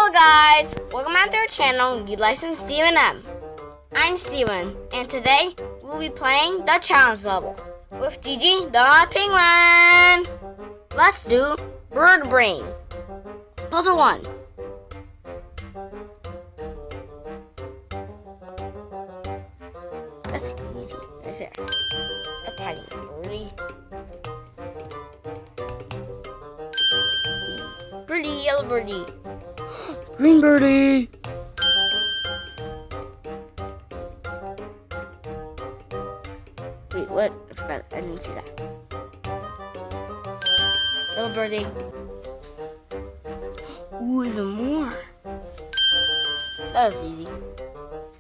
Hello guys, welcome back to our channel, Utilizing Steven M. I'm Steven, and today we'll be playing the challenge level with Gigi the Penguin. Let's do Bird Brain. Puzzle 1. That's easy, right there. Stop hiding, birdie. Birdie, yellow birdie. Green birdie. Wait, what? I forgot. I didn't see that. Yellow birdie. Ooh, even more. That was easy.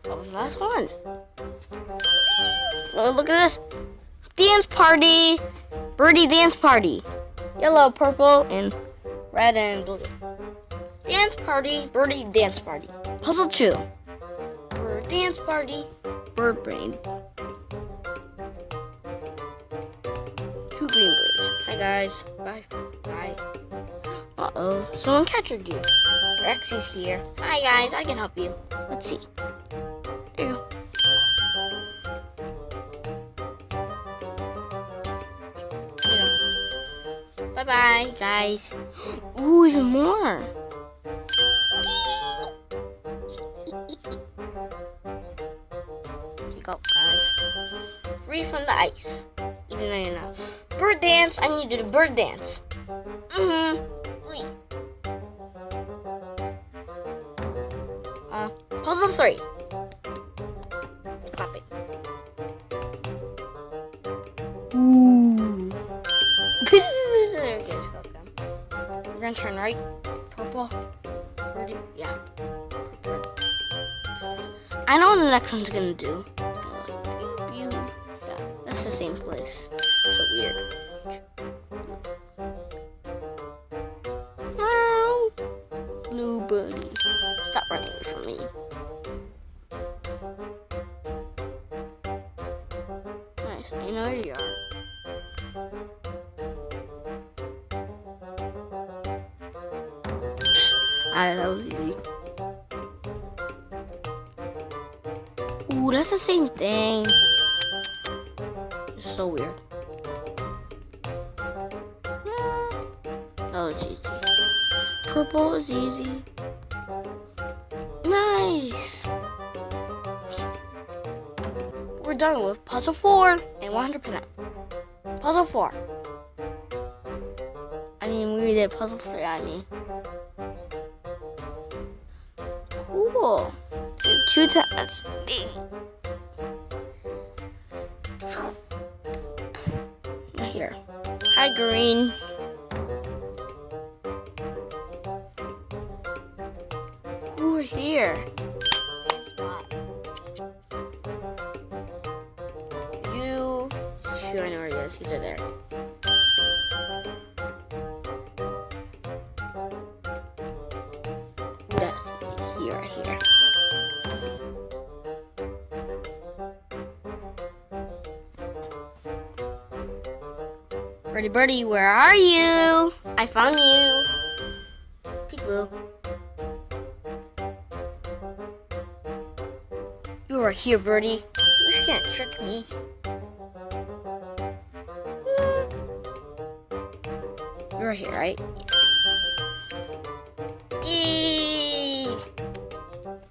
What was the last one? Oh, look at this. Dance party. Birdie dance party. Yellow, purple, and red and blue. Dance party, birdie dance party. Puzzle 2. Bird dance party, bird brain. 2 green birds. Hi guys. Bye. Bye. Uh-oh. Someone captured you. Rexy's here. Hi guys, I can help you. Let's see. There you go. Bye-bye, guys. Ooh, even more. Here you go, guys. Free from the ice. Even though you're not. Bird dance. I need to do the bird dance. Puzzle 3. Clapping. Ooh. We're gonna turn right. Purple. Birdie. Yeah. Purple. I know what the next one's gonna do. It's gonna yeah, that's the same place. So weird. Blue birdie. Stop running away from me. Nice. I know where you are. That was easy. Ooh, that's the same thing. It's so weird. Oh, it's easy. Purple is easy. Nice. We're done with puzzle 4 and 100%. Puzzle 4. I mean, we did puzzle 3, Cool. 2 times. Here. Hi, green. Ooh, we're here. Same spot. You. Sure, I know where he is. He's right there. That's easy. Here, right here. Birdie, birdie, where are you? I found you. Peekaboo. You are here, birdie. You can't trick me. You're here, right? Yay!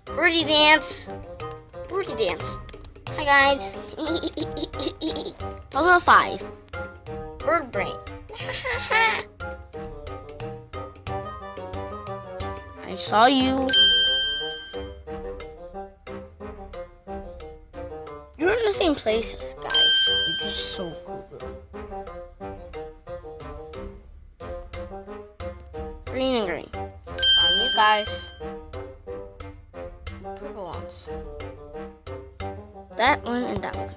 Birdie dance. Birdie dance. Hi, guys. Puzzle 5. Bird brain. I saw you. You're in the same places, guys. You're just so cool. Green and green. On you guys. Purple ones. That one and that one.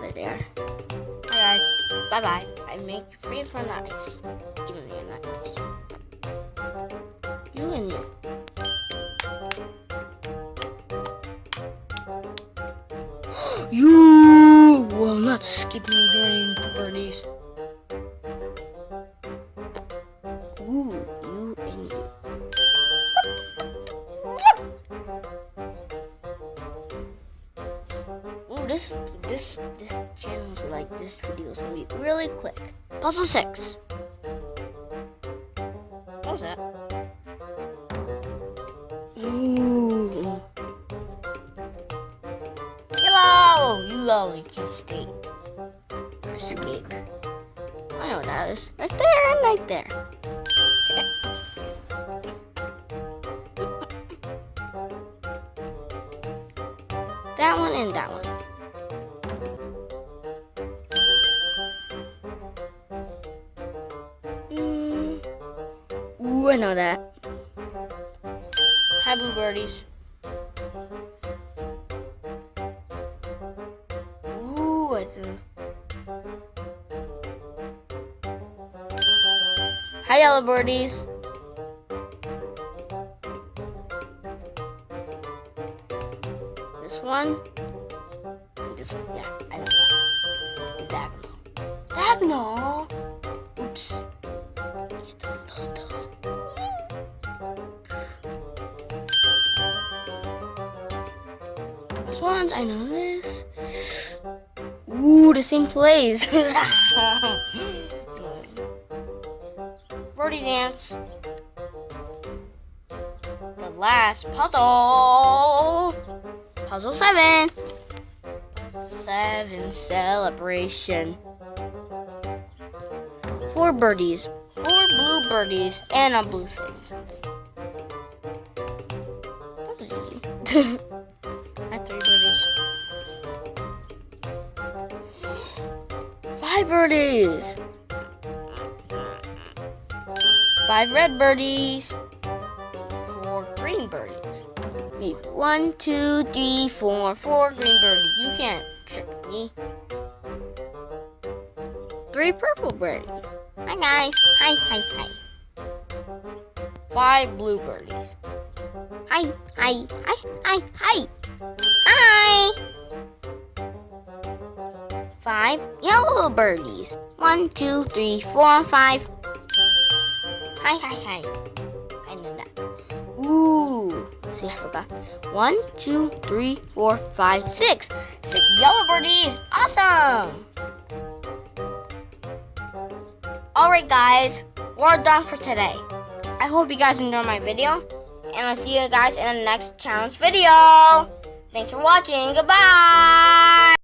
There they are. Hi guys. Bye bye. I make you free from the ice. Even though you're not ice. You and you. You will not skip me, green birdies. this channel's like this video is gonna be really quick. Puzzle 6. What was that? Ooh. Hello! You can stay or escape. I know what that is. Right there and right there. That one and that one. Ooh, I know that. Hi, blue birdies. Ooh, I do. Hi, yellow birdies. This one. And this one. Yeah, I know that. Diagonal. Oops. Yeah, those. Those ones, I know this. Ooh, the same place. Birdie dance. The last puzzle. Puzzle 7. Puzzle 7 celebration. 4 birdies. 4 blue birdies and a blue thing. That was easy. I had 3 birdies. 5 birdies. 5 red birdies. 4 green birdies. 1, 2, 3, 4. 4 green birdies. You can't trick me. 3 purple birdies. Hi guys. Hi. 5 blue birdies. Hi. Hi. 5 yellow birdies. 1, 2, 3, 4, 5. Hi. I know that. Ooh. Let's see, I forgot. 1, 2, 3, 4, 5, 6. 6 yellow birdies. Awesome. Alright guys, we're done for today. I hope you guys enjoyed my video. And I'll see you guys in the next challenge video. Thanks for watching. Goodbye.